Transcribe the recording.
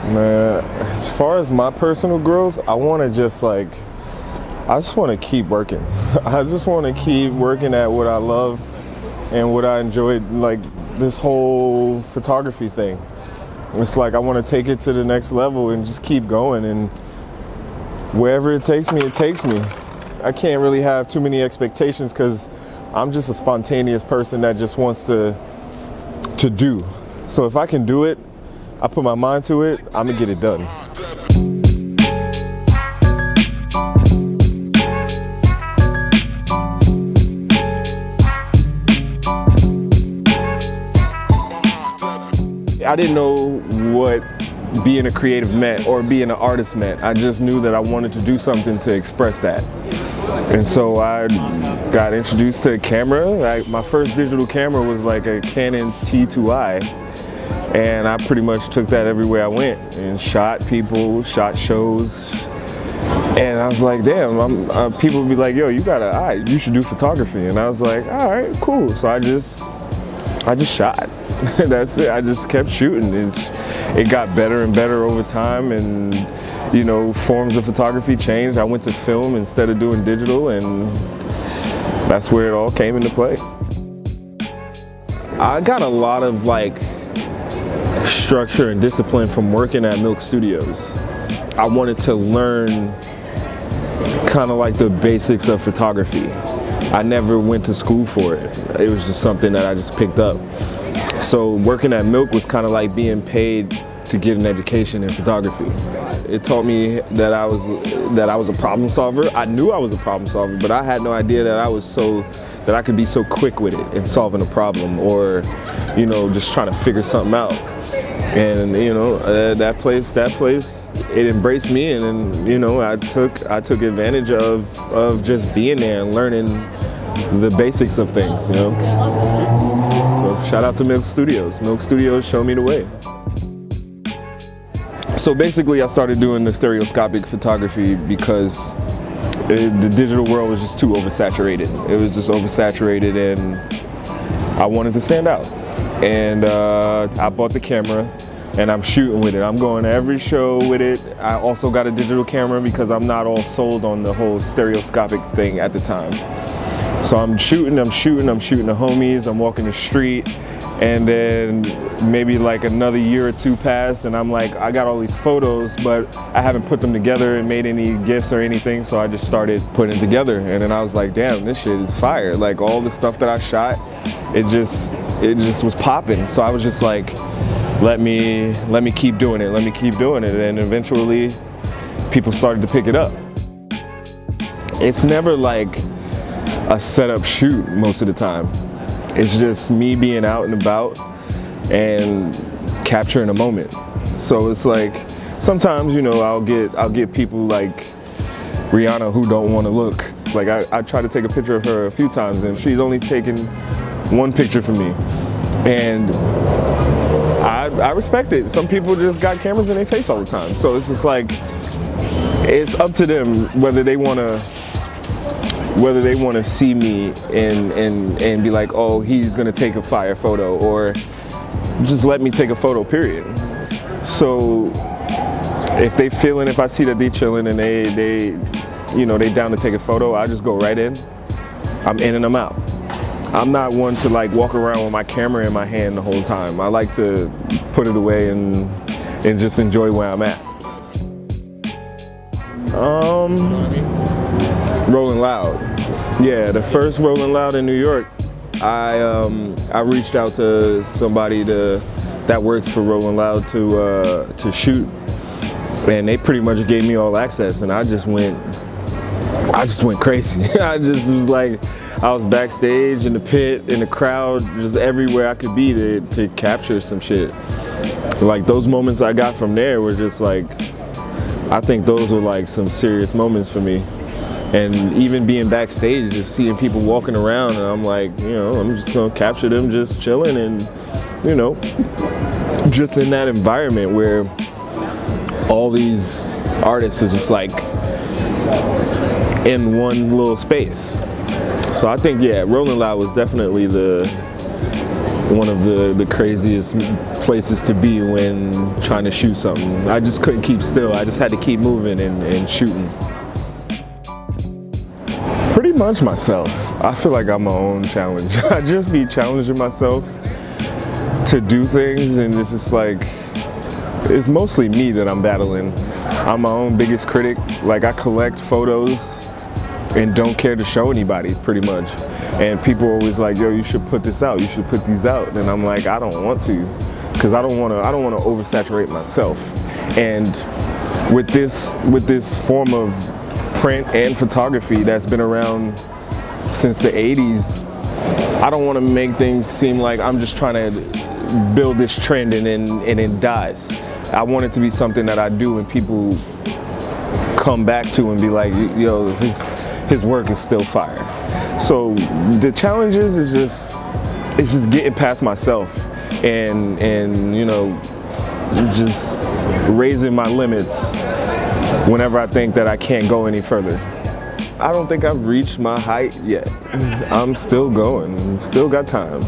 Man, as far as my personal growth, I just want to keep working. I just want to keep working at what I love and what I enjoy, like this whole photography thing. It's like I want to take it to the next level and just keep going, and wherever it takes me, it takes me. I can't really have too many expectations because I'm just a spontaneous person that just wants to do. So if I can do it, I put my mind to it, I'm gonna get it done. I didn't know what being a creative meant or being an artist meant. I just knew that I wanted to do something to express that. And so I got introduced to a camera. My first digital camera was like a Canon T2i. And I pretty much took that everywhere I went and shot people, shot shows. And I was like, damn, people would be like, yo, you got an eye, you should do photography. And I was like, all right, cool. So I just shot. That's it. I just kept shooting. It got better and better over time, and you know, forms of photography changed. I went to film instead of doing digital, and that's where it all came into play. I got a lot of like structure and discipline from working at Milk Studios. I wanted to learn kind of like the basics of photography. I never went to school for it. It was just something that I just picked up. So working at Milk was kind of like being paid to get an education in photography. It taught me that I was a problem solver. I knew I was a problem solver, but I had no idea that I could be so quick with it in solving a problem, or you know, just trying to figure something out. And you know, that place, it embraced me, and then you know, I took advantage of just being there and learning the basics of things, you know. So shout out to Milk Studios. Milk Studios showed me the way. So basically, I started doing the stereoscopic photography because the digital world was just too oversaturated. It was just oversaturated, and I wanted to stand out. And I bought the camera, and I'm shooting with it. I'm going to every show with it. I also got a digital camera because I'm not all sold on the whole stereoscopic thing at the time. So I'm shooting the homies, I'm walking the street, and then maybe like another year or two passed, and I'm like, I got all these photos, but I haven't put them together and made any GIFs or anything, so I just started putting it together, and then I was like, damn, this shit is fire. Like all the stuff that I shot, it just was popping. So I was just like, let me keep doing it, and eventually people started to pick it up. It's never like a setup shoot most of the time. It's just me being out and about and capturing a moment. So it's like sometimes, you know, I'll get people like Rihanna who don't want to look. Like I tried to take a picture of her a few times, and she's only taken one picture for me. And I respect it. Some people just got cameras in their face all the time. So it's just like, it's up to them whether they want to see me and be like, oh, he's gonna take a fire photo, or just let me take a photo, period. So if I see that they chilling and they down to take a photo, I just go right in. I'm in and I'm out. I'm not one to like walk around with my camera in my hand the whole time. I like to put it away and just enjoy where I'm at. Rolling Loud. Yeah, the first Rolling Loud in New York, I reached out to somebody that works for Rolling Loud to shoot, and they pretty much gave me all access, and I just went crazy. I just was like, I was backstage in the pit, in the crowd, just everywhere I could be to capture some shit. Like those moments I got from there were just like, I think those were like some serious moments for me. And even being backstage, just seeing people walking around, and I'm like, you know, I'm just gonna capture them just chilling, and you know, just in that environment where all these artists are just like in one little space. So I think, yeah, Rolling Loud was definitely the one of the craziest places to be when trying to shoot something. I just couldn't keep still. I just had to keep moving and shooting. Pretty much myself. I feel like I'm my own challenge. I just be challenging myself to do things, and it's just like, it's mostly me that I'm battling. I'm my own biggest critic. Like, I collect photos and don't care to show anybody, pretty much. And people are always like, yo, you should put this out, you should put these out. And I'm like, I don't want to, because I don't want to oversaturate myself. And with this form of print and photography that's been around since the 80s, I don't want to make things seem like I'm just trying to build this trend and it dies. I want it to be something that I do and people come back to and be like, yo, his work is still fire. So the challenge is just getting past myself and you know, just raising my limits whenever I think that I can't go any further. I don't think I've reached my height yet. I'm still going, still got time.